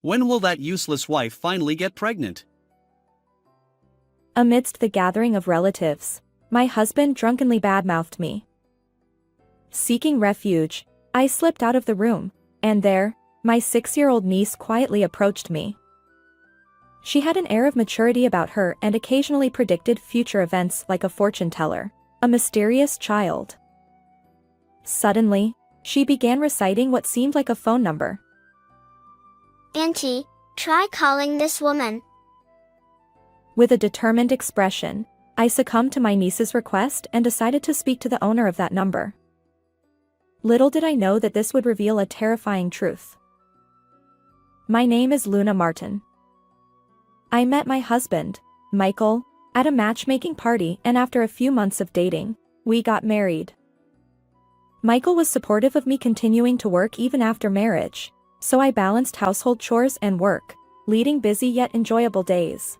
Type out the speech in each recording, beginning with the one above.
When will that useless wife finally get pregnant? Amidst the gathering of relatives, my husband drunkenly badmouthed me. Seeking refuge, I slipped out of the room, and there, my 6-year-old niece quietly approached me. She had an air of maturity about her and occasionally predicted future events like a fortune teller, a mysterious child. Suddenly, she began reciting what seemed like a phone number. Auntie, try calling this woman. With a determined expression, I succumbed to my niece's request and decided to speak to the owner of that number. Little did I know that this would reveal a terrifying truth. My name is Luna Martin. I met my husband, Michael, at a matchmaking party, and after a few months of dating, we got married. Michael was supportive of me continuing to work even after marriage, so I balanced household chores and work, leading busy yet enjoyable days.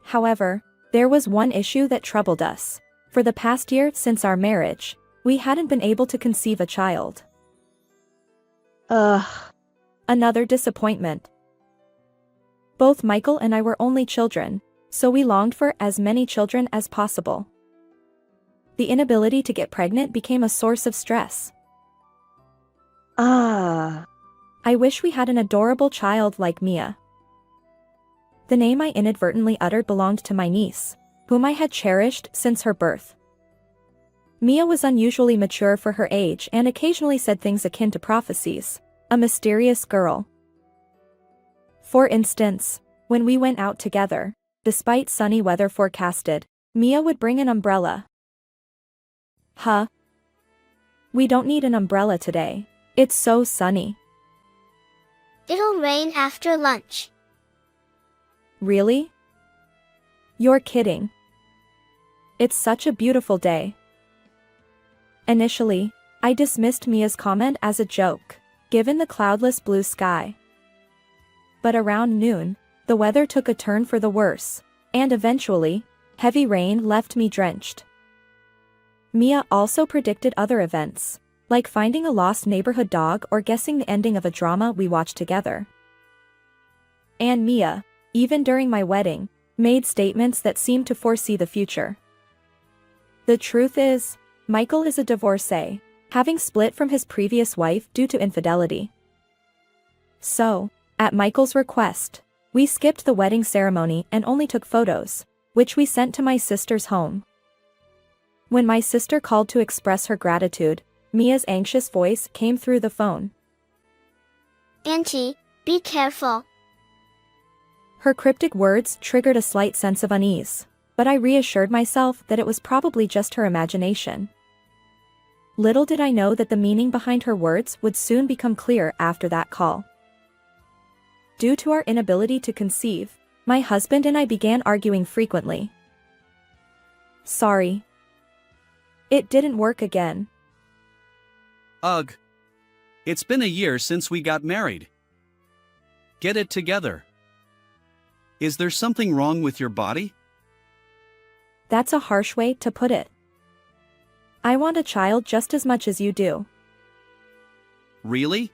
However, there was one issue that troubled us. For the past year since our marriage, we hadn't been able to conceive a child. Another disappointment. Both Michael and I were only children, so we longed for as many children as possible. The inability to get pregnant became a source of stress. I wish we had an adorable child like Mia. The name I inadvertently uttered belonged to my niece, whom I had cherished since her birth. Mia was unusually mature for her age and occasionally said things akin to prophecies, a mysterious girl. For instance, when we went out together, despite sunny weather forecasted, Mia would bring an umbrella. We don't need an umbrella today. It's so sunny. It'll rain after lunch. Really? You're kidding. It's such a beautiful day. Initially, I dismissed Mia's comment as a joke, given the cloudless blue sky. But around noon, the weather took a turn for the worse, and eventually, heavy rain left me drenched. Mia also predicted other events, like finding a lost neighborhood dog or guessing the ending of a drama we watched together. And Mia, even during my wedding, made statements that seemed to foresee the future. The truth is, Michael is a divorcee, having split from his previous wife due to infidelity. So, at Michael's request, we skipped the wedding ceremony and only took photos, which we sent to my sister's home. When my sister called to express her gratitude, Mia's anxious voice came through the phone. Auntie, be careful. Her cryptic words triggered a slight sense of unease, but I reassured myself that it was probably just her imagination. Little did I know that the meaning behind her words would soon become clear after that call. Due to our inability to conceive, my husband and I began arguing frequently. Sorry. It didn't work again. Ugh. It's been a year since we got married. Get it together. Is there something wrong with your body? That's a harsh way to put it. I want a child just as much as you do. Really?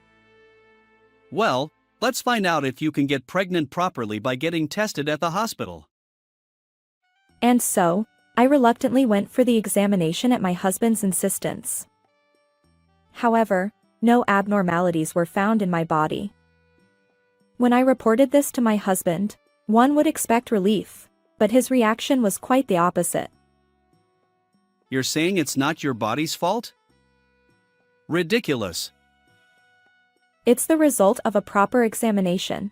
Well, let's find out if you can get pregnant properly by getting tested at the hospital. And so, I reluctantly went for the examination at my husband's insistence. However, no abnormalities were found in my body. When I reported this to my husband, one would expect relief, but his reaction was quite the opposite. You're saying it's not your body's fault? Ridiculous. It's the result of a proper examination.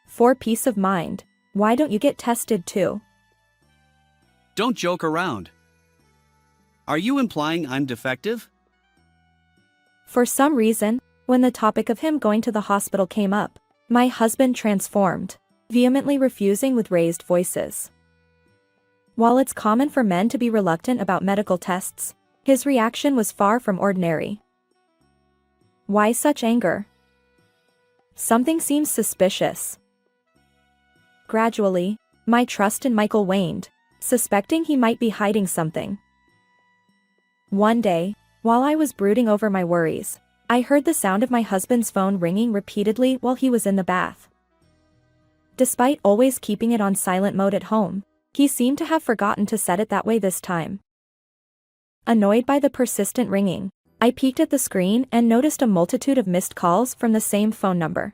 For peace of mind, why don't you get tested too? Don't joke around. Are you implying I'm defective? For some reason, when the topic of him going to the hospital came up, my husband transformed, vehemently refusing with raised voices. While it's common for men to be reluctant about medical tests, his reaction was far from ordinary. Why such anger? Something seems suspicious. Gradually, my trust in Michael waned, suspecting he might be hiding something. One day, while I was brooding over my worries, I heard the sound of my husband's phone ringing repeatedly while he was in the bath. Despite always keeping it on silent mode at home, he seemed to have forgotten to set it that way this time. Annoyed by the persistent ringing, I peeked at the screen and noticed a multitude of missed calls from the same phone number.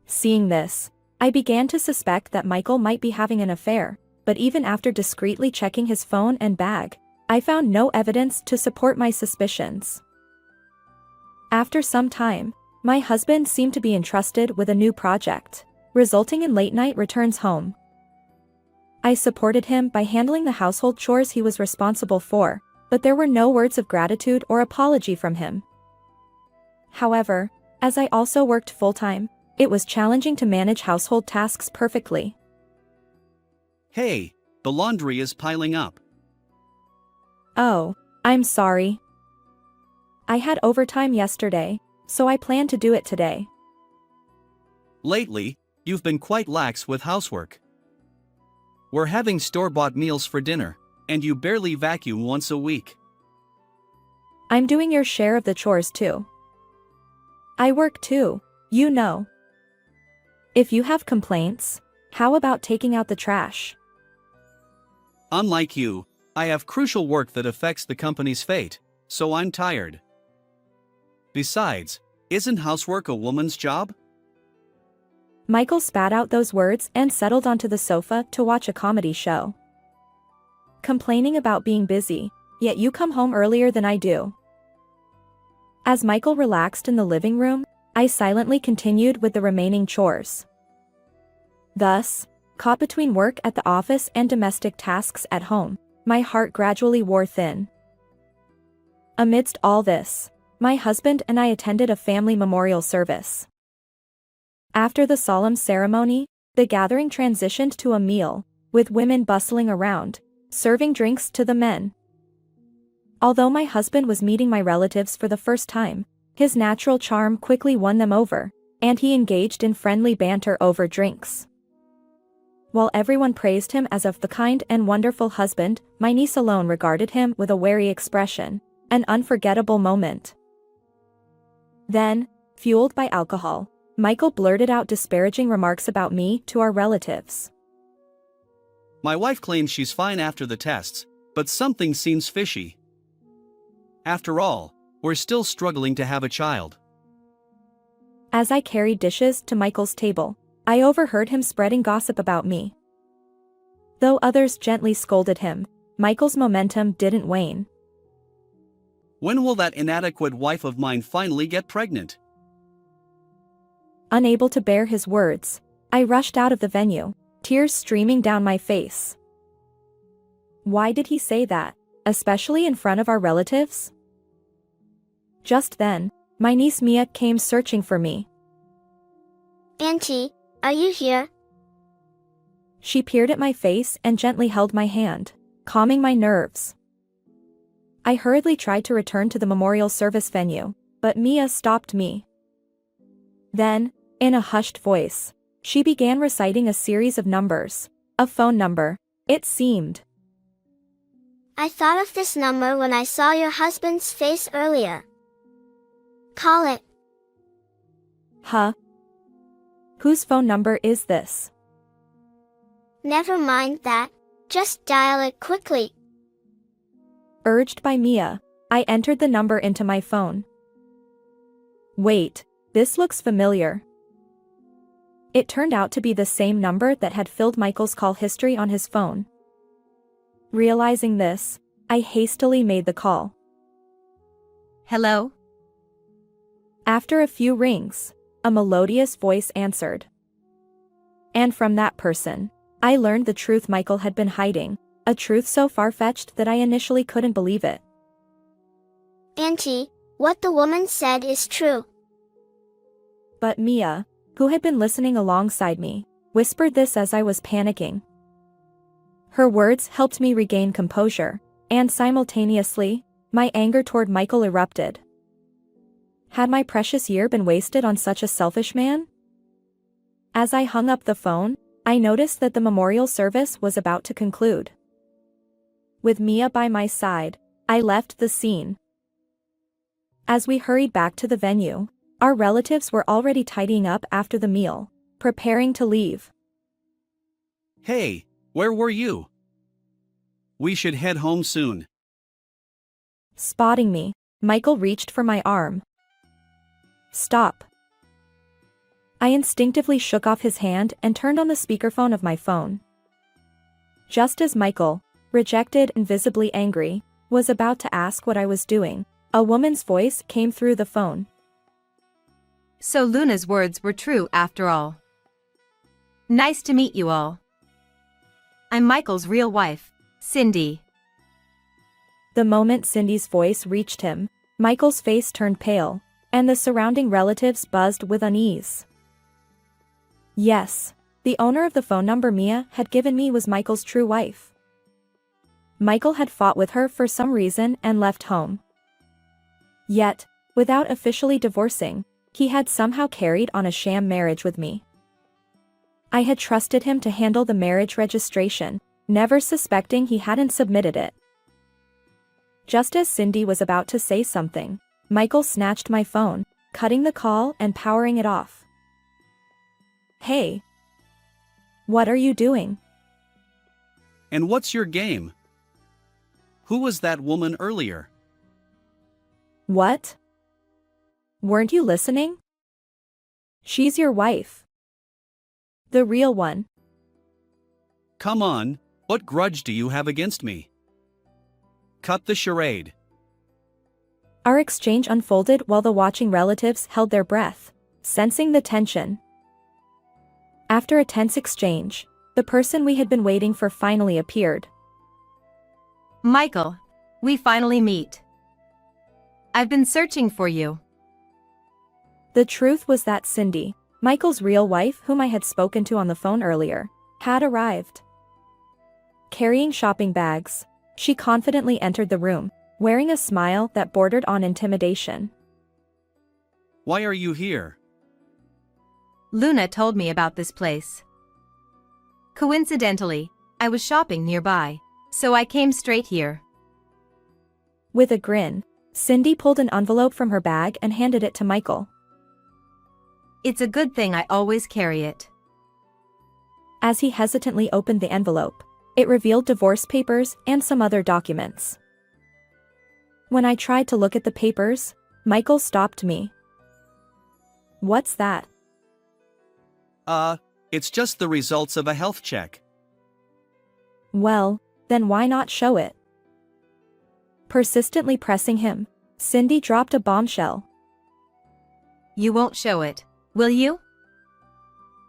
Seeing this, I began to suspect that Michael might be having an affair, but even after discreetly checking his phone and bag, I found no evidence to support my suspicions. After some time, my husband seemed to be entrusted with a new project, resulting in late-night returns home. I supported him by handling the household chores he was responsible for, but there were no words of gratitude or apology from him. However, as I also worked full-time, it was challenging to manage household tasks perfectly. Hey, the laundry is piling up. Oh, I'm sorry. I had overtime yesterday, so I plan to do it today. Lately, you've been quite lax with housework. We're having store-bought meals for dinner, and you barely vacuum once a week. I'm doing your share of the chores too. I work too, you know. If you have complaints, how about taking out the trash? Unlike you, I have crucial work that affects the company's fate, so I'm tired. Besides, isn't housework a woman's job? Michael spat out those words and settled onto the sofa to watch a comedy show. Complaining about being busy, yet you come home earlier than I do. As Michael relaxed in the living room, I silently continued with the remaining chores. Thus, caught between work at the office and domestic tasks at home, my heart gradually wore thin. Amidst all this, my husband and I attended a family memorial service. After the solemn ceremony, the gathering transitioned to a meal, with women bustling around, serving drinks to the men. Although my husband was meeting my relatives for the first time, his natural charm quickly won them over, and he engaged in friendly banter over drinks. While everyone praised him as of the kind and wonderful husband, my niece alone regarded him with a wary expression, an unforgettable moment. Then, fueled by alcohol, Michael blurted out disparaging remarks about me to our relatives. My wife claims she's fine after the tests, but something seems fishy. After all, we're still struggling to have a child. As I carried dishes to Michael's table, I overheard him spreading gossip about me. Though others gently scolded him, Michael's momentum didn't wane. When will that inadequate wife of mine finally get pregnant? Unable to bear his words, I rushed out of the venue, tears streaming down my face. Why did he say that, especially in front of our relatives? Just then, my niece Mia came searching for me. Auntie, are you here? She peered at my face and gently held my hand, calming my nerves. I hurriedly tried to return to the memorial service venue, but Mia stopped me. Then, in a hushed voice, she began reciting a series of numbers, a phone number, it seemed. I thought of this number when I saw your husband's face earlier. Call it. Huh? Whose phone number is this? Never mind that, just dial it quickly. Urged by Mia, I entered the number into my phone. Wait, this looks familiar. It turned out to be the same number that had filled Michael's call history on his phone. Realizing this, I hastily made the call. Hello? After a few rings, a melodious voice answered. And from that person, I learned the truth Michael had been hiding, a truth so far-fetched that I initially couldn't believe it. Auntie, what the woman said is true. But Mia, who had been listening alongside me, whispered this as I was panicking. Her words helped me regain composure, and simultaneously, my anger toward Michael erupted. Had my precious year been wasted on such a selfish man? As I hung up the phone, I noticed that the memorial service was about to conclude. With Mia by my side, I left the scene. As we hurried back to the venue, our relatives were already tidying up after the meal, preparing to leave. Hey, where were you? We should head home soon. Spotting me, Michael reached for my arm. Stop. I instinctively shook off his hand and turned on the speakerphone of my phone. Just as Michael, rejected and visibly angry, was about to ask what I was doing, a woman's voice came through the phone. So Luna's words were true after all. Nice to meet you all. I'm Michael's real wife, Cindy. The moment Cindy's voice reached him, Michael's face turned pale, and the surrounding relatives buzzed with unease. Yes, the owner of the phone number Mia had given me was Michael's true wife. Michael had fought with her for some reason and left home. Yet, without officially divorcing, he had somehow carried on a sham marriage with me. I had trusted him to handle the marriage registration, never suspecting he hadn't submitted it. Just as Cindy was about to say something, Michael snatched my phone, cutting the call and powering it off. Hey. What are you doing? And what's your game? Who was that woman earlier? What? Weren't you listening? She's your wife. The real one. Come on, what grudge do you have against me? Cut the charade. Our exchange unfolded while the watching relatives held their breath, sensing the tension. After a tense exchange, the person we had been waiting for finally appeared. Michael, we finally meet. I've been searching for you. The truth was that Cindy, Michael's real wife whom I had spoken to on the phone earlier, had arrived. Carrying shopping bags, she confidently entered the room, wearing a smile that bordered on intimidation. Why are you here? Luna told me about this place. Coincidentally, I was shopping nearby, so I came straight here. With a grin, Cindy pulled an envelope from her bag and handed it to Michael. It's a good thing I always carry it. As he hesitantly opened the envelope, it revealed divorce papers and some other documents. When I tried to look at the papers, Michael stopped me. What's that? It's just the results of a health check. Well, then why not show it? Persistently pressing him, Cindy dropped a bombshell. You won't show it, will you?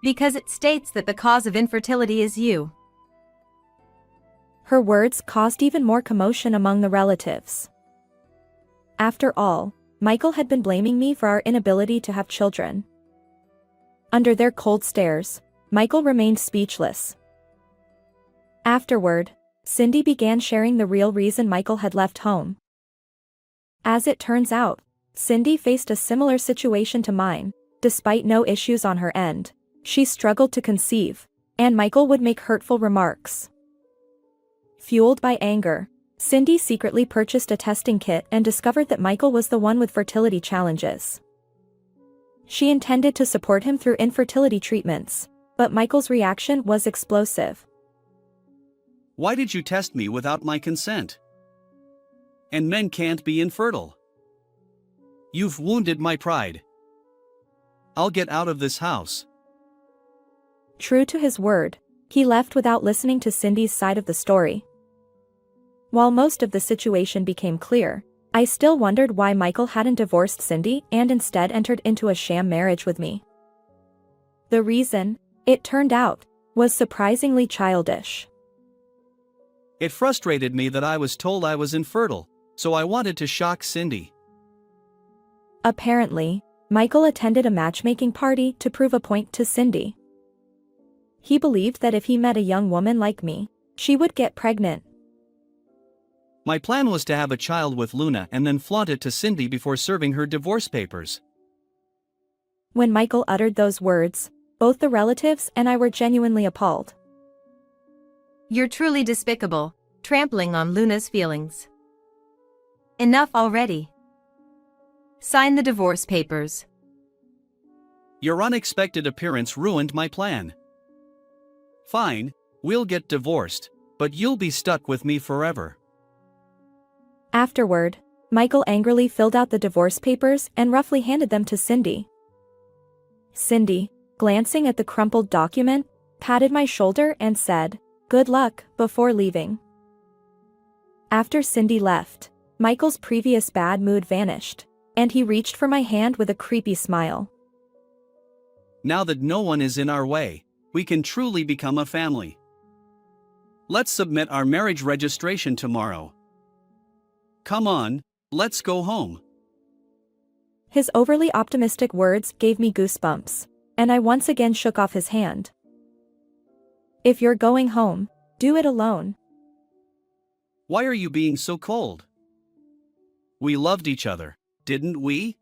Because it states that the cause of infertility is you. Her words caused even more commotion among the relatives. After all, Michael had been blaming me for our inability to have children. Under their cold stares, Michael remained speechless. Afterward, Cindy began sharing the real reason Michael had left home. As it turns out, Cindy faced a similar situation to mine. Despite no issues on her end, she struggled to conceive, and Michael would make hurtful remarks. Fueled by anger, Cindy secretly purchased a testing kit and discovered that Michael was the one with fertility challenges. She intended to support him through infertility treatments, but Michael's reaction was explosive. Why did you test me without my consent? And men can't be infertile. You've wounded my pride. I'll get out of this house. True to his word, he left without listening to Cindy's side of the story. While most of the situation became clear, I still wondered why Michael hadn't divorced Cindy and instead entered into a sham marriage with me. The reason, it turned out, was surprisingly childish. It frustrated me that I was told I was infertile, so I wanted to shock Cindy. Apparently, Michael attended a matchmaking party to prove a point to Cindy. He believed that if he met a young woman like me, she would get pregnant. My plan was to have a child with Luna and then flaunt it to Cindy before serving her divorce papers. When Michael uttered those words, both the relatives and I were genuinely appalled. You're truly despicable, trampling on Luna's feelings. Enough already. Sign the divorce papers. Your unexpected appearance ruined my plan. Fine, we'll get divorced, but you'll be stuck with me forever. Afterward, Michael angrily filled out the divorce papers and roughly handed them to Cindy. Cindy, glancing at the crumpled document, patted my shoulder and said, "Good luck," before leaving. After Cindy left, Michael's previous bad mood vanished, and he reached for my hand with a creepy smile. Now that no one is in our way, we can truly become a family. Let's submit our marriage registration tomorrow. Come on, let's go home. His overly optimistic words gave me goosebumps, and I once again shook off his hand. If you're going home, do it alone. Why are you being so cold? We loved each other, didn't we?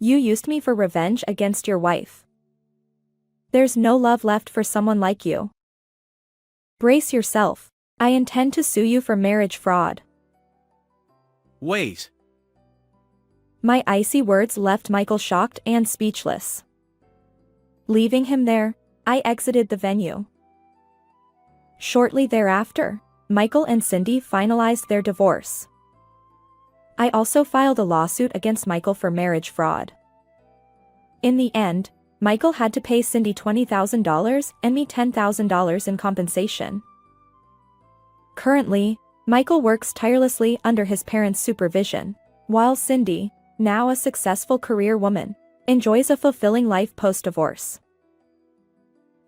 You used me for revenge against your wife. There's no love left for someone like you. Brace yourself. I intend to sue you for marriage fraud. Wait. My icy words left Michael shocked and speechless. Leaving him there, I exited the venue. Shortly thereafter, Michael and Cindy finalized their divorce. I also filed a lawsuit against Michael for marriage fraud. In the end, Michael had to pay Cindy $20,000 and me $10,000 in compensation. Currently, Michael works tirelessly under his parents' supervision, while Cindy, now a successful career woman, enjoys a fulfilling life post-divorce.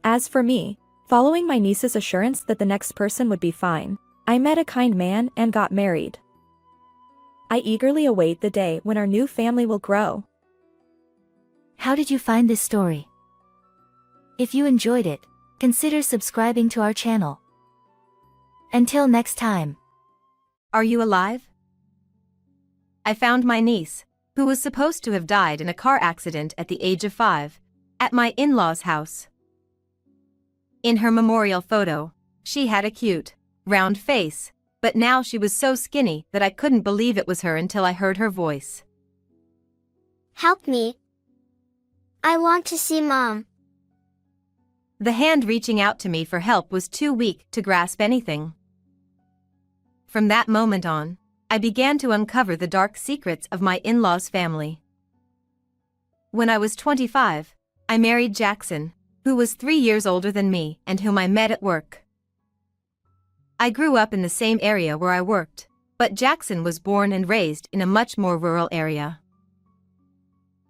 As for me, following my niece's assurance that the next person would be fine, I met a kind man and got married. I eagerly await the day when our new family will grow. How did you find this story? If you enjoyed it, consider subscribing to our channel. Until next time. Are you alive? I found my niece, who was supposed to have died in a car accident at the age of 5, at my in-laws' house. In her memorial photo, she had a cute, round face, but now she was so skinny that I couldn't believe it was her until I heard her voice. Help me. I want to see Mom. The hand reaching out to me for help was too weak to grasp anything. From that moment on, I began to uncover the dark secrets of my in-laws' family. When I was 25, I married Jackson, who was 3 years older than me and whom I met at work. I grew up in the same area where I worked, but Jackson was born and raised in a much more rural area.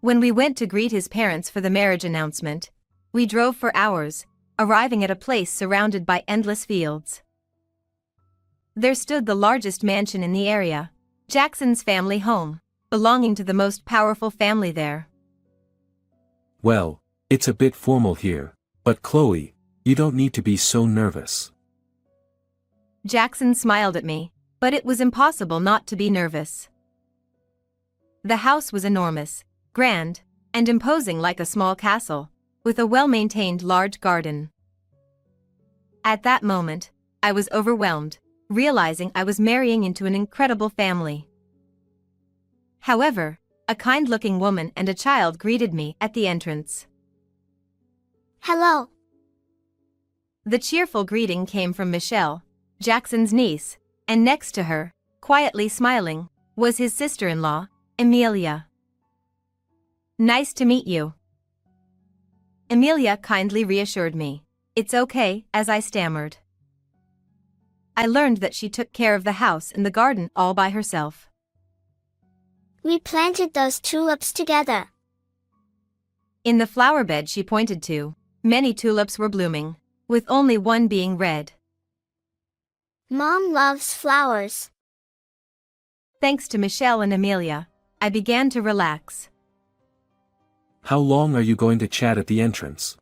When we went to greet his parents for the marriage announcement, we drove for hours, arriving at a place surrounded by endless fields. There stood the largest mansion in the area, Jackson's family home, belonging to the most powerful family there. Well, it's a bit formal here, but Chloe, you don't need to be so nervous. Jackson smiled at me, but it was impossible not to be nervous. The house was enormous, grand, and imposing like a small castle, with a well-maintained large garden. At that moment, I was overwhelmed, realizing I was marrying into an incredible family. However, a kind-looking woman and a child greeted me at the entrance. Hello. The cheerful greeting came from Michelle, Jackson's niece, and next to her, quietly smiling, was his sister-in-law, Amelia. Nice to meet you. Amelia kindly reassured me. It's okay, as I stammered. I learned that she took care of the house and the garden all by herself. We planted those tulips together. In the flower bed she pointed to, many tulips were blooming, with only one being red. Mom loves flowers. Thanks to Michelle and Amelia, I began to relax. How long are you going to chat at the entrance?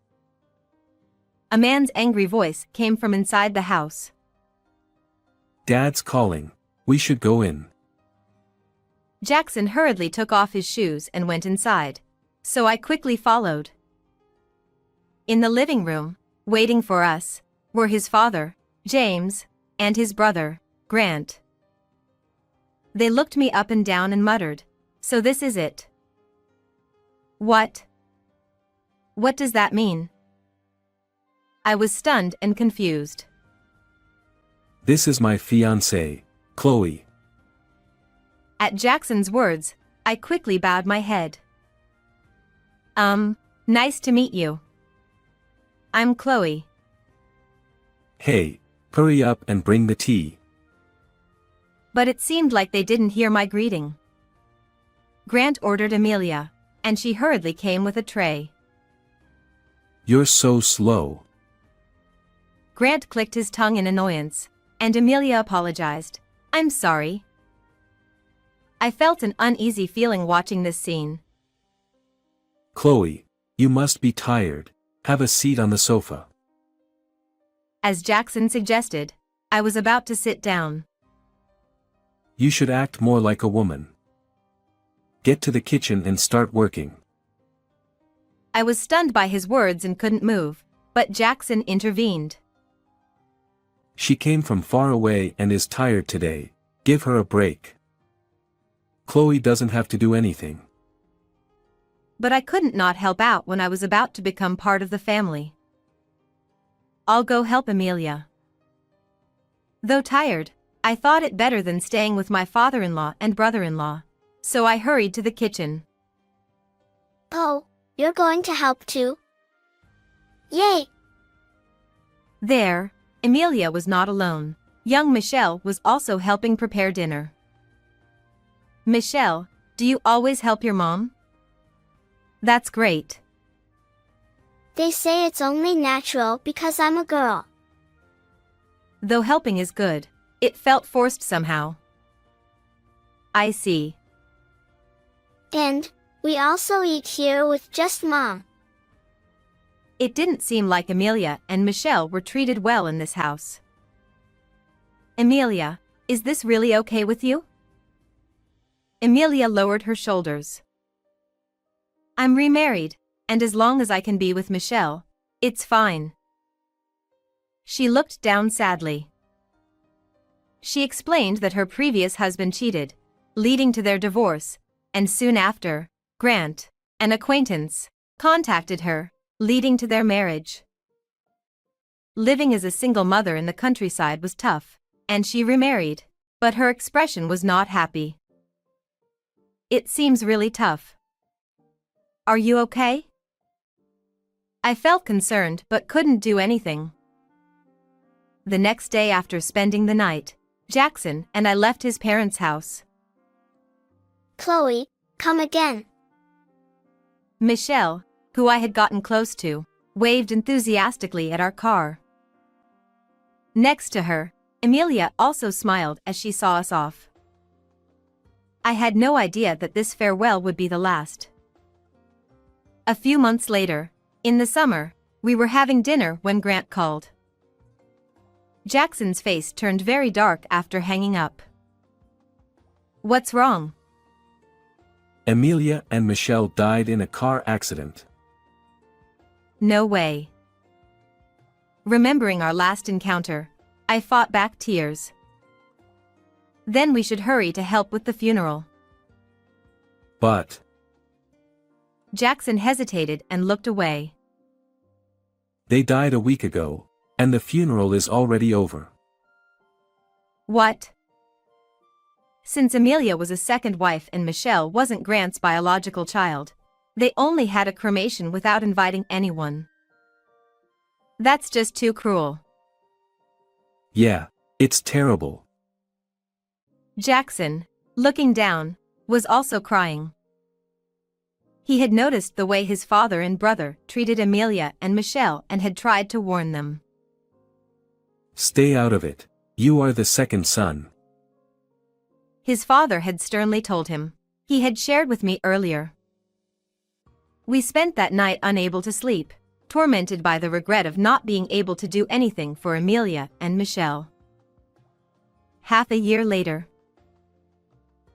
A man's angry voice came from inside the house. Dad's calling. We should go in. Jackson hurriedly took off his shoes and went inside, so I quickly followed. In the living room, waiting for us, were his father, James, and his brother, Grant. They looked me up and down and muttered, So this is it. What? What does that mean? I was stunned and confused. This is my fiancée, Chloe. At Jackson's words, I quickly bowed my head. Nice to meet you. I'm Chloe. Hey, hurry up and bring the tea. But it seemed like they didn't hear my greeting. Grant ordered Amelia, and she hurriedly came with a tray. You're so slow. Grant clicked his tongue in annoyance, and Amelia apologized. I'm sorry. I felt an uneasy feeling watching this scene. Chloe, you must be tired. Have a seat on the sofa. As Jackson suggested, I was about to sit down. You should act more like a woman. Get to the kitchen and start working. I was stunned by his words and couldn't move, but Jackson intervened. She came from far away and is tired today. Give her a break. Chloe doesn't have to do anything. But I couldn't not help out when I was about to become part of the family. I'll go help Amelia. Though tired, I thought it better than staying with my father-in-law and brother-in-law, so I hurried to the kitchen. Oh, you're going to help too? Yay! There, Amelia was not alone. Young Michelle was also helping prepare dinner. Michelle, do you always help your mom? That's great. They say it's only natural because I'm a girl. Though helping is good, it felt forced somehow. I see. And we also eat here with just Mom. It didn't seem like Amelia and Michelle were treated well in this house. Amelia, is this really okay with you? Amelia lowered her shoulders. I'm remarried, and as long as I can be with Michelle, it's fine. She looked down sadly. She explained that her previous husband cheated, leading to their divorce, and soon after, Grant, an acquaintance, contacted her, leading to their marriage. Living as a single mother in the countryside was tough, and she remarried, but her expression was not happy. It seems really tough. Are you okay? I felt concerned but couldn't do anything. The next day after spending the night, Jackson and I left his parents' house. Chloe, come again. Michelle, who I had gotten close to, waved enthusiastically at our car. Next to her, Amelia also smiled as she saw us off. I had no idea that this farewell would be the last. A few months later, in the summer, we were having dinner when Grant called. Jackson's face turned very dark after hanging up. What's wrong? Amelia and Michelle died in a car accident. No way. Remembering our last encounter, I fought back tears. Then we should hurry to help with the funeral. But Jackson hesitated and looked away. they died a week ago, and the funeral is already over. What? Since Amelia was a second wife and Michelle wasn't Grant's biological child, they only had a cremation without inviting anyone. That's just too cruel. Yeah, it's terrible. Jackson, looking down, was also crying. He had noticed the way his father and brother treated Amelia and Michelle and had tried to warn them. Stay out of it. You are the second son. His father had sternly told him. He had shared with me earlier. We spent that night unable to sleep, tormented by the regret of not being able to do anything for Amelia and Michelle. Half a year later,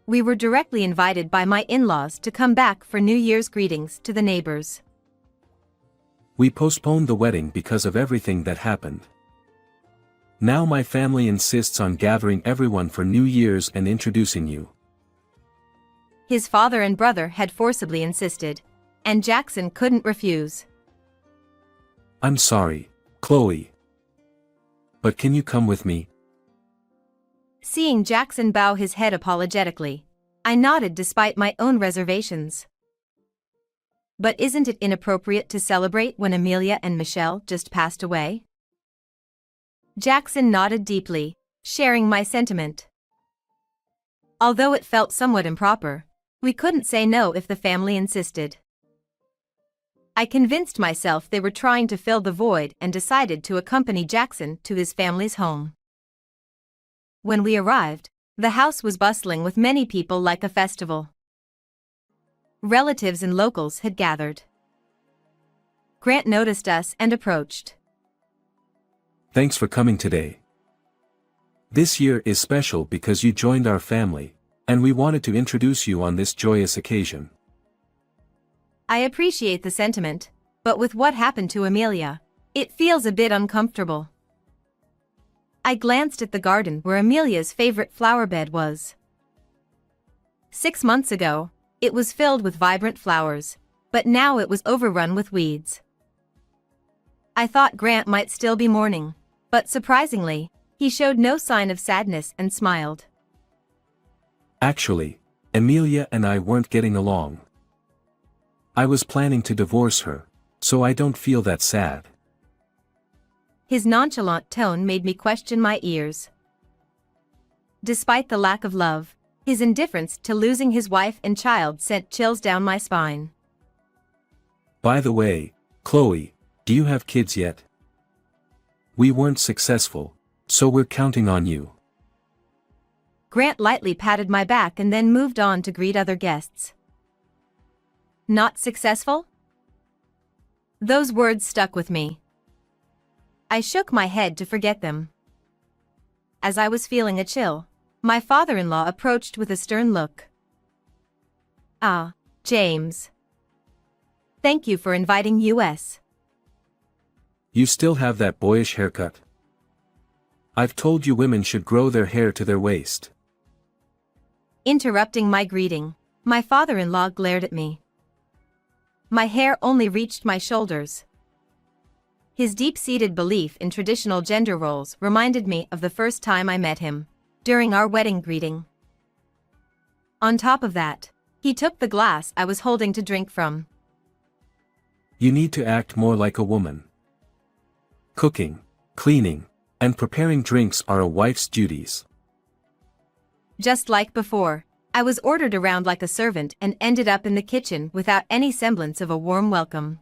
we were directly invited by my in-laws to come back for New Year's greetings to the neighbors. We postponed the wedding because of everything that happened. Now my family insists on gathering everyone for New Year's and introducing you. His father and brother had forcibly insisted, and Jackson couldn't refuse. I'm sorry, Chloe. But can you come with me? Seeing Jackson bow his head apologetically, I nodded despite my own reservations. But isn't it inappropriate to celebrate when Amelia and Michelle just passed away? Jackson nodded deeply, sharing my sentiment. Although it felt somewhat improper, we couldn't say no if the family insisted. I convinced myself they were trying to fill the void and decided to accompany Jackson to his family's home. When we arrived, the house was bustling with many people like a festival. Relatives and locals had gathered. Grant noticed us and approached. Thanks for coming today. This year is special because you joined our family, and we wanted to introduce you on this joyous occasion. I appreciate the sentiment, but with what happened to Amelia, it feels a bit uncomfortable. I glanced at the garden where Amelia's favorite flower bed was. 6 months ago, it was filled with vibrant flowers, but now it was overrun with weeds. I thought Grant might still be mourning, but surprisingly, he showed no sign of sadness and smiled. Actually, Amelia and I weren't getting along. I was planning to divorce her, so I don't feel that sad. His nonchalant tone made me question my ears. Despite the lack of love, his indifference to losing his wife and child sent chills down my spine. By the way, Chloe, do you have kids yet? We weren't successful, so we're counting on you. Grant lightly patted my back and then moved on to greet other guests. Not successful? Those words stuck with me. I shook my head to forget them. As I was feeling a chill, my father-in-law approached with a stern look. Ah, James. Thank you for inviting us. You still have that boyish haircut. I've told you women should grow their hair to their waist. Interrupting my greeting, my father-in-law glared at me. My hair only reached my shoulders. His deep-seated belief in traditional gender roles reminded me of the first time I met him, during our wedding greeting. On top of that, he took the glass I was holding to drink from. You need to act more like a woman. Cooking, cleaning, and preparing drinks are a wife's duties. Just like before, I was ordered around like a servant and ended up in the kitchen without any semblance of a warm welcome.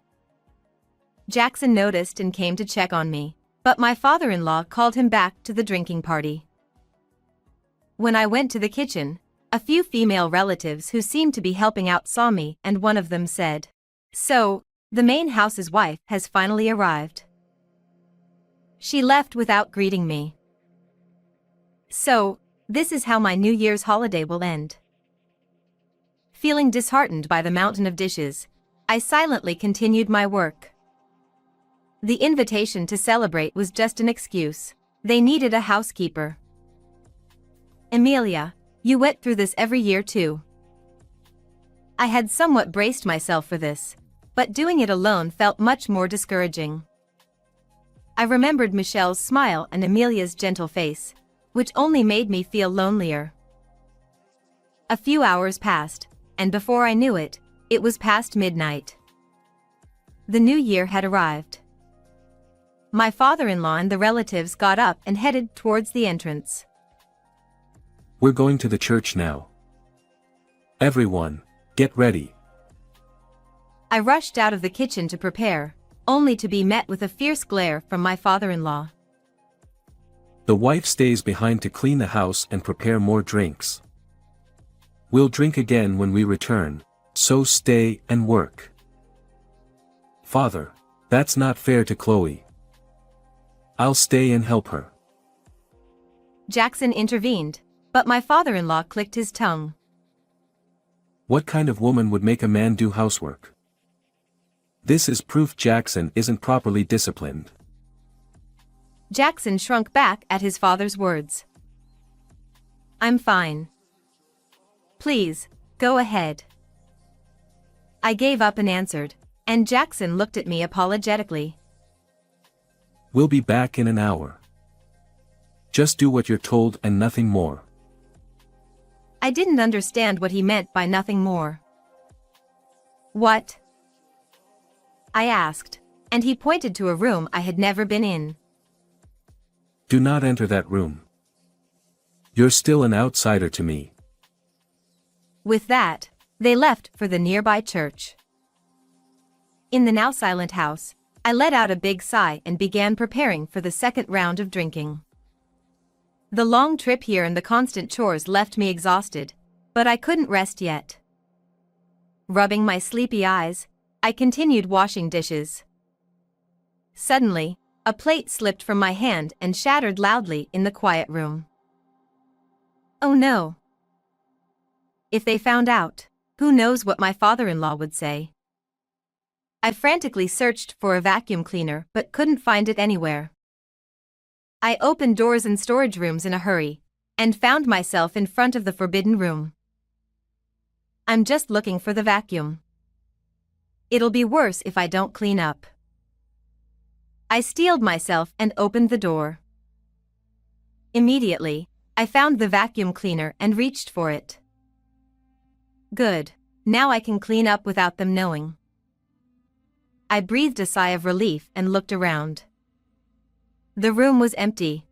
Jackson noticed and came to check on me, but my father-in-law called him back to the drinking party. When I went to the kitchen, a few female relatives who seemed to be helping out saw me, and one of them said, "So, the main house's wife has finally arrived." She left without greeting me. So, this is how my New Year's holiday will end. Feeling disheartened by the mountain of dishes, I silently continued my work. The invitation to celebrate was just an excuse. They needed a housekeeper. Amelia, you went through this every year too. I had somewhat braced myself for this, but doing it alone felt much more discouraging. I remembered Michelle's smile and Amelia's gentle face, which only made me feel lonelier. A few hours passed, and before I knew it, it was past midnight. The new year had arrived. My father-in-law and the relatives got up and headed towards the entrance. We're going to the church now. Everyone, get ready. I rushed out of the kitchen to prepare, only to be met with a fierce glare from my father-in-law. The wife stays behind to clean the house and prepare more drinks. We'll drink again when we return, so stay and work. Father, that's not fair to Chloe. I'll stay and help her. Jackson intervened, but my father-in-law clicked his tongue. What kind of woman would make a man do housework? This is proof Jackson isn't properly disciplined. Jackson shrunk back at his father's words. I'm fine. Please, Go ahead. I gave up and answered, and Jackson looked at me apologetically. We'll be back in an hour. Just do what you're told and nothing more. I didn't understand what he meant by nothing more. What? I asked, and he pointed to a room I had never been in. Do not enter that room. You're still an outsider to me. With that, they left for the nearby church. In the now silent house, I let out a big sigh and began preparing for the second round of drinking. The long trip here and the constant chores left me exhausted, but I couldn't rest yet. Rubbing my sleepy eyes, I continued washing dishes. Suddenly, a plate slipped from my hand and shattered loudly in the quiet room. Oh no! If they found out, who knows what my father-in-law would say. I frantically searched for a vacuum cleaner but couldn't find it anywhere. I opened doors and storage rooms in a hurry, and found myself in front of the forbidden room. I'm just looking for the vacuum. It'll be worse if I don't clean up. I steeled myself and opened the door. Immediately, I found the vacuum cleaner and reached for it. Good, now I can clean up without them knowing. I breathed a sigh of relief and looked around. The room was empty.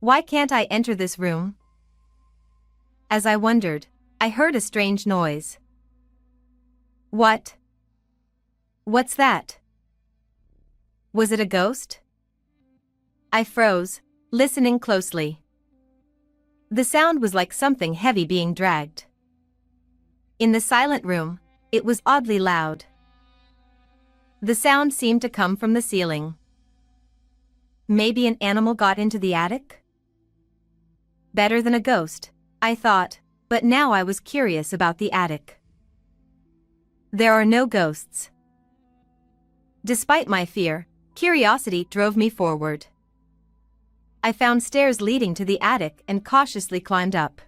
Why can't I enter this room? As I wondered, I heard a strange noise. What? What's that? Was it a ghost? I froze, listening closely. The sound was like something heavy being dragged. In the silent room, it was oddly loud. The sound seemed to come from the ceiling. Maybe an animal got into the attic? Better than a ghost, I thought, but now I was curious about the attic. There are no ghosts. Despite my fear, curiosity drove me forward. I found stairs leading to the attic and cautiously climbed up.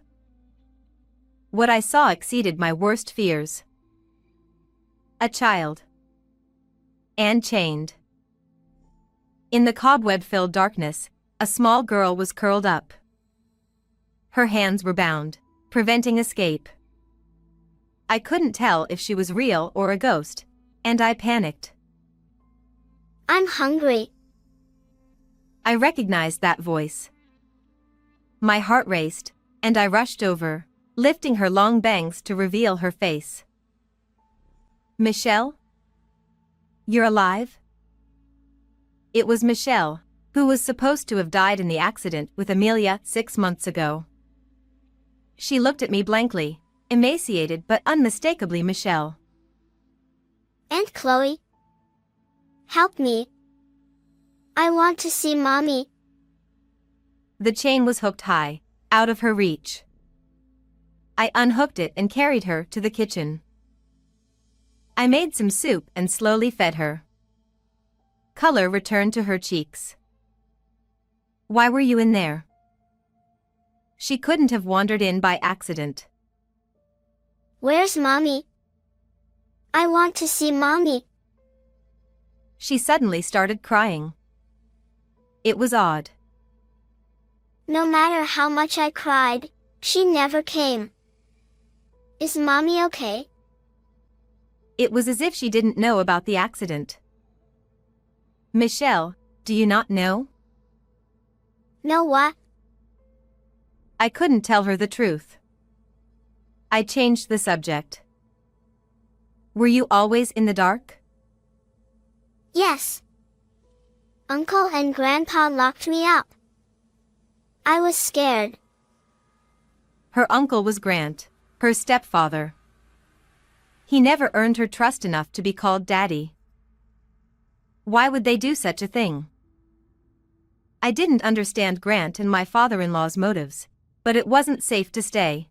What I saw exceeded my worst fears. A child. And chained. In the cobweb-filled darkness, a small girl was curled up. Her hands were bound, preventing escape. I couldn't tell if she was real or a ghost, and I panicked. I'm hungry. I recognized that voice. My heart raced, and I rushed over, lifting her long bangs to reveal her face. Michelle? You're alive? It was Michelle, who was supposed to have died in the accident with Amelia 6 months ago. She looked at me blankly, emaciated but unmistakably Michelle. Aunt Chloe? Help me. I want to see Mommy. The chain was hooked high, out of her reach. I unhooked it and carried her to the kitchen. I made some soup and slowly fed her. Color returned to her cheeks. Why were you in there? She couldn't have wandered in by accident. Where's Mommy? I want to see Mommy. She suddenly started crying. It was odd. No matter how much I cried, she never came. Is Mommy okay? It was as if she didn't know about the accident. Michelle, do you not know? No what? I couldn't tell her the truth. I changed the subject. Were you always in the dark? Yes. Uncle and Grandpa locked me up. I was scared. Her uncle was Grant, her stepfather. He never earned her trust enough to be called Daddy. Why would they do such a thing? I didn't understand Grant and my father-in-law's motives, but it wasn't safe to stay.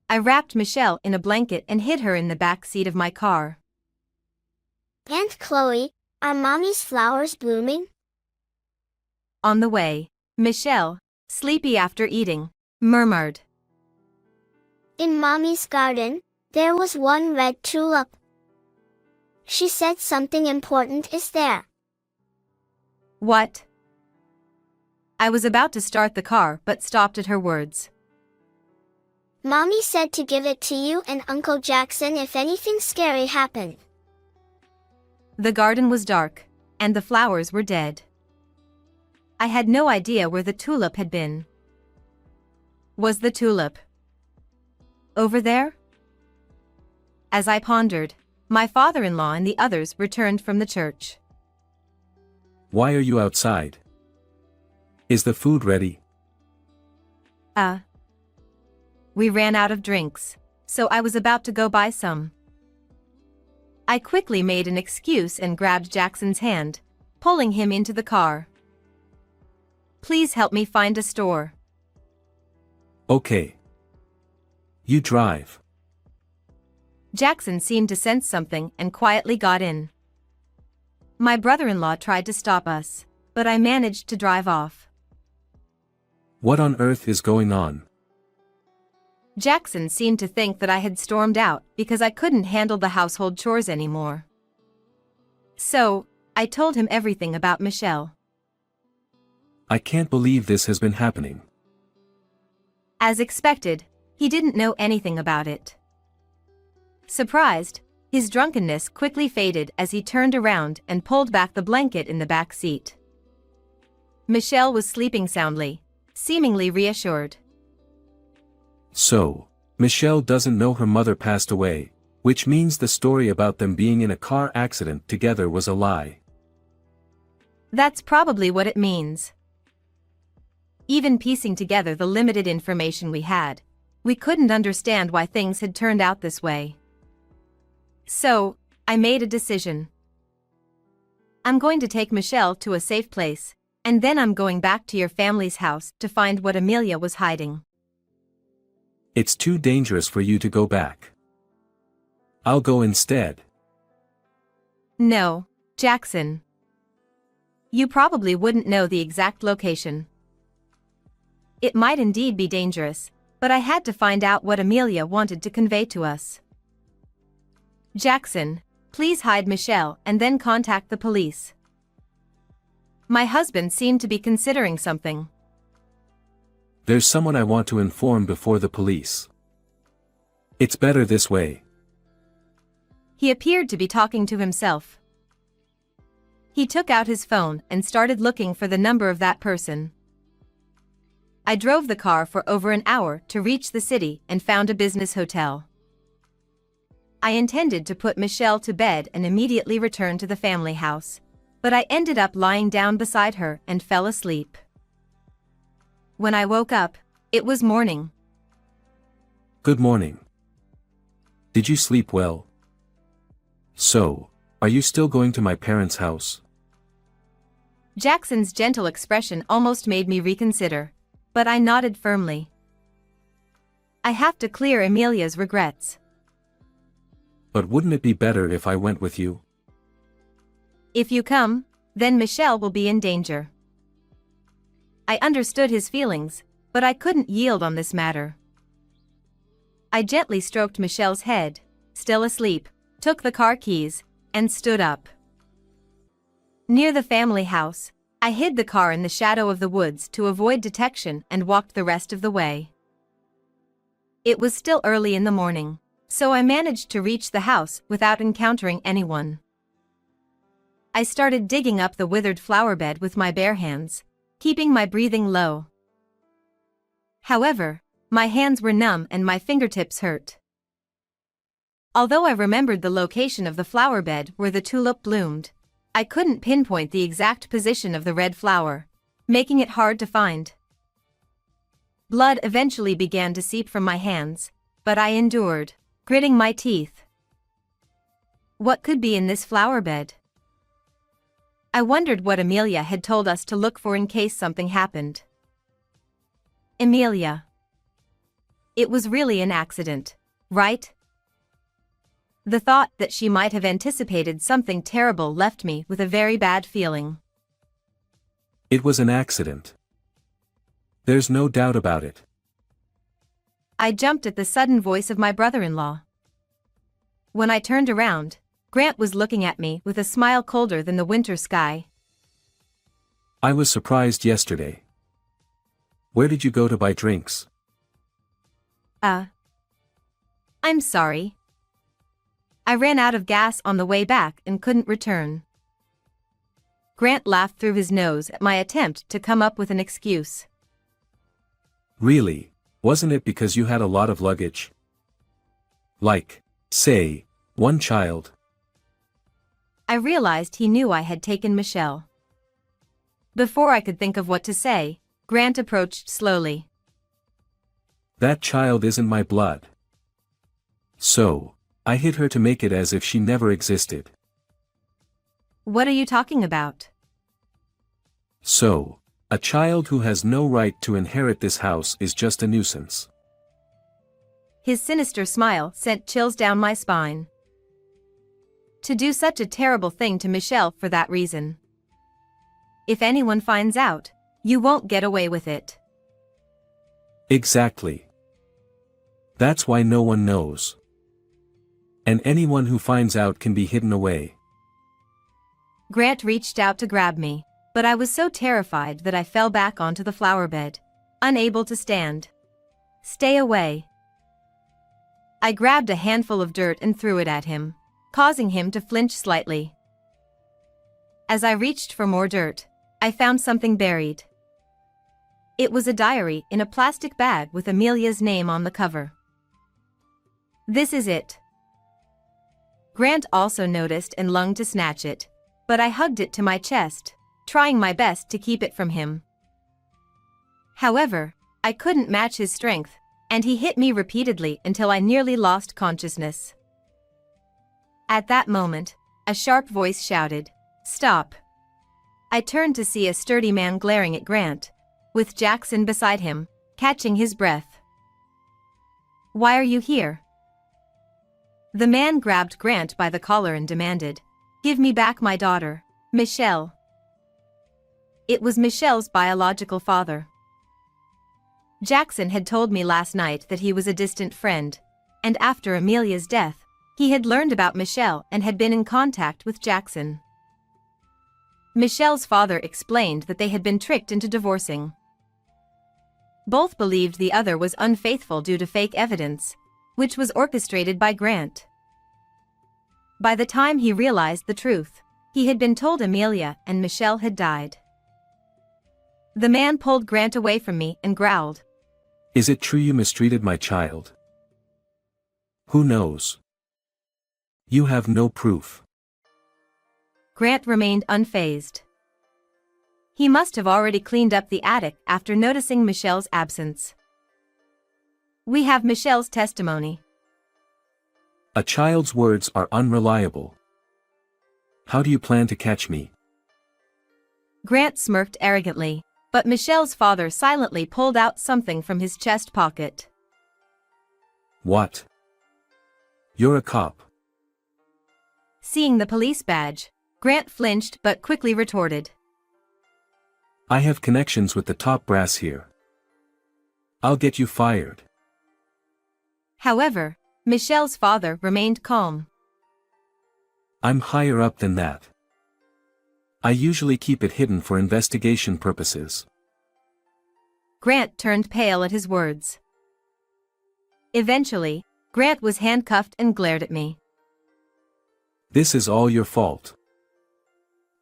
I wrapped Michelle in a blanket and hid her in the back seat of my car. Aunt Chloe, are Mommy's flowers blooming? On the way, Michelle, sleepy after eating, murmured. In Mommy's garden, there was one red tulip. She said something important is there. What? I was about to start the car but stopped at her words. Mommy said to give it to you and Uncle Jackson if anything scary happened. The garden was dark, and the flowers were dead. I had no idea where the tulip had been. Was the tulip over there? As I pondered, my father-in-law and the others returned from the church. Why are you outside? Is the food ready? We ran out of drinks, so I was about to go buy some. I quickly made an excuse and grabbed Jackson's hand, pulling him into the car. Please help me find a store. Okay. You drive. Jackson seemed to sense something and quietly got in. My brother-in-law tried to stop us, but I managed to drive off. What on earth is going on? Jackson seemed to think that I had stormed out because I couldn't handle the household chores anymore. So, I told him everything about Michelle. I can't believe this has been happening. As expected, he didn't know anything about it. Surprised, his drunkenness quickly faded as he turned around and pulled back the blanket in the back seat. Michelle was sleeping soundly, seemingly reassured. So, Michelle doesn't know her mother passed away, which means the story about them being in a car accident together was a lie. That's probably what it means. Even piecing together the limited information we had, we couldn't understand why things had turned out this way. So, I made a decision. I'm going to take Michelle to a safe place, and then I'm going back to your family's house to find what Amelia was hiding. It's too dangerous for you to go back. I'll go instead. No, Jackson. You probably wouldn't know the exact location. It might indeed be dangerous, but I had to find out what Amelia wanted to convey to us. Jackson, please hide Michelle and then contact the police. My husband seemed to be considering something. There's someone I want to inform before the police. It's better this way. He appeared to be talking to himself. He took out his phone and started looking for the number of that person. I drove the car for over an hour to reach the city and found a business hotel. I intended to put Michelle to bed and immediately return to the family house, but I ended up lying down beside her and fell asleep. When I woke up, it was morning. Good morning. Did you sleep well? So, are you still going to my parents' house? Jackson's gentle expression almost made me reconsider, but I nodded firmly. I have to clear Amelia's regrets. But wouldn't it be better if I went with you? If you come, then Michelle will be in danger. I understood his feelings, but I couldn't yield on this matter. I gently stroked Michelle's head, still asleep, took the car keys, and stood up. Near the family house, I hid the car in the shadow of the woods to avoid detection and walked the rest of the way. It was still early in the morning, so I managed to reach the house without encountering anyone. I started digging up the withered flower bed with my bare hands, keeping my breathing low. However, my hands were numb and my fingertips hurt. Although I remembered the location of the flower bed where the tulip bloomed, I couldn't pinpoint the exact position of the red flower, making it hard to find. Blood eventually began to seep from my hands, but I endured, gritting my teeth. What could be in this flower bed? I wondered what Amelia had told us to look for in case something happened. Amelia. It was really an accident, right? The thought that she might have anticipated something terrible left me with a very bad feeling. It was an accident. There's no doubt about it. I jumped at the sudden voice of my brother-in-law. When I turned around, Grant was looking at me with a smile colder than the winter sky. I was surprised yesterday. Where did you go to buy drinks? I'm sorry. I ran out of gas on the way back and couldn't return. Grant laughed through his nose at my attempt to come up with an excuse. Really, wasn't it because you had a lot of luggage? Like, say, one child. I realized he knew I had taken Michelle. Before I could think of what to say, Grant approached slowly. That child isn't my blood. So, I hid her to make it as if she never existed. What are you talking about? So, a child who has no right to inherit this house is just a nuisance. His sinister smile sent chills down my spine. To do such a terrible thing to Michelle for that reason. If anyone finds out, you won't get away with it. Exactly. That's why no one knows. And anyone who finds out can be hidden away. Grant reached out to grab me, but I was so terrified that I fell back onto the flower bed, unable to stand. Stay away. I grabbed a handful of dirt and threw it at him, causing him to flinch slightly. As I reached for more dirt, I found something buried. It was a diary in a plastic bag with Amelia's name on the cover. This is it. Grant also noticed and longed to snatch it, but I hugged it to my chest, trying my best to keep it from him. However, I couldn't match his strength, and he hit me repeatedly until I nearly lost consciousness. At that moment, a sharp voice shouted, "Stop!" I turned to see a sturdy man glaring at Grant, with Jackson beside him, catching his breath. "Why are you here?" The man grabbed Grant by the collar and demanded, "Give me back my daughter, Michelle." It was Michelle's biological father. Jackson had told me last night that he was a distant friend, and after Amelia's death, he had learned about Michelle and had been in contact with Jackson. Michelle's father explained that they had been tricked into divorcing. Both believed the other was unfaithful due to fake evidence, which was orchestrated by Grant. By the time he realized the truth, he had been told Amelia and Michelle had died. The man pulled Grant away from me and growled, Is it true you mistreated my child? Who knows? You have no proof. Grant remained unfazed. He must have already cleaned up the attic after noticing Michelle's absence. We have Michelle's testimony. A child's words are unreliable. How do you plan to catch me? Grant smirked arrogantly, but Michelle's father silently pulled out something from his chest pocket. What? You're a cop. Seeing the police badge, Grant flinched but quickly retorted, I have connections with the top brass here. I'll get you fired. However, Michelle's father remained calm. I'm higher up than that. I usually keep it hidden for investigation purposes. Grant turned pale at his words. Eventually, Grant was handcuffed and glared at me. This is all your fault.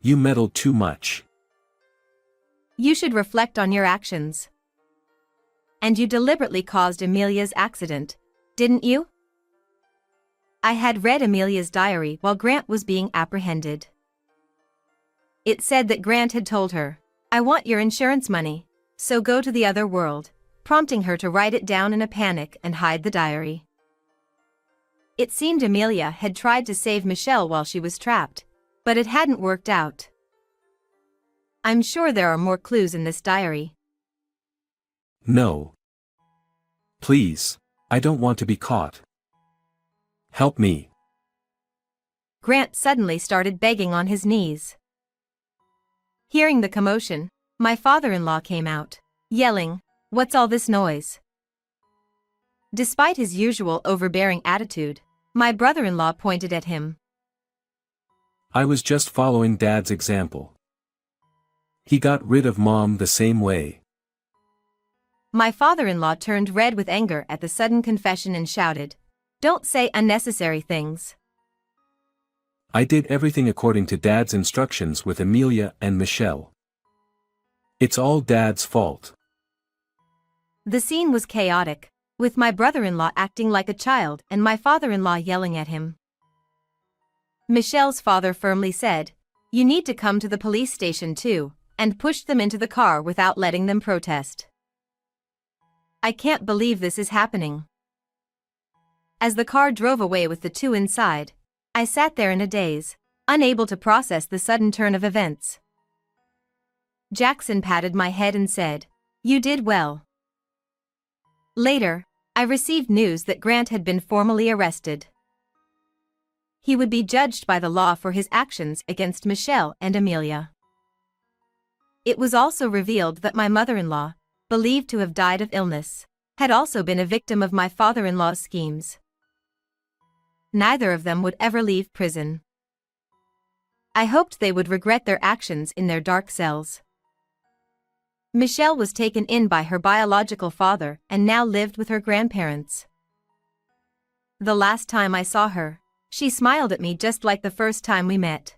You meddled too much. You should reflect on your actions. And you deliberately caused Amelia's accident, didn't you? I had read Amelia's diary while Grant was being apprehended. It said that Grant had told her, I want your insurance money, so go to the other world, prompting her to write it down in a panic and hide the diary. It seemed Amelia had tried to save Michelle while she was trapped, but it hadn't worked out. I'm sure there are more clues in this diary. No. Please, I don't want to be caught. Help me. Grant suddenly started begging on his knees. Hearing the commotion, my father-in-law came out, yelling, What's all this noise? Despite his usual overbearing attitude, my brother-in-law pointed at him. I was just following Dad's example. He got rid of Mom the same way. My father-in-law turned red with anger at the sudden confession and shouted, "Don't say unnecessary things." I did everything according to Dad's instructions with Amelia and Michelle. It's all Dad's fault. The scene was chaotic, with my brother-in-law acting like a child and my father-in-law yelling at him. Michelle's father firmly said, "You need to come to the police station too," and pushed them into the car without letting them protest. I can't believe this is happening. As the car drove away with the two inside, I sat there in a daze, unable to process the sudden turn of events. Jackson patted my head and said, "You did well." Later, I received news that Grant had been formally arrested. He would be judged by the law for his actions against Michelle and Amelia. It was also revealed that my mother-in-law, believed to have died of illness, had also been a victim of my father-in-law's schemes. Neither of them would ever leave prison. I hoped they would regret their actions in their dark cells. Michelle was taken in by her biological father and now lived with her grandparents. The last time I saw her, she smiled at me just like the first time we met.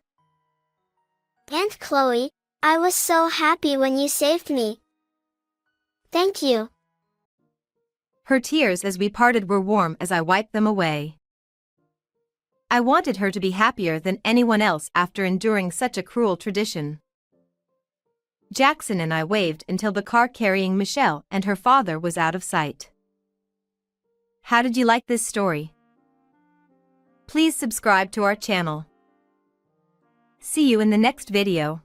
Aunt Chloe, I was so happy when you saved me. Thank you. Her tears as we parted were warm as I wiped them away. I wanted her to be happier than anyone else after enduring such a cruel tradition. Jackson and I waved until the car carrying Michelle and her father was out of sight. How did you like this story? Please subscribe to our channel. See you in the next video.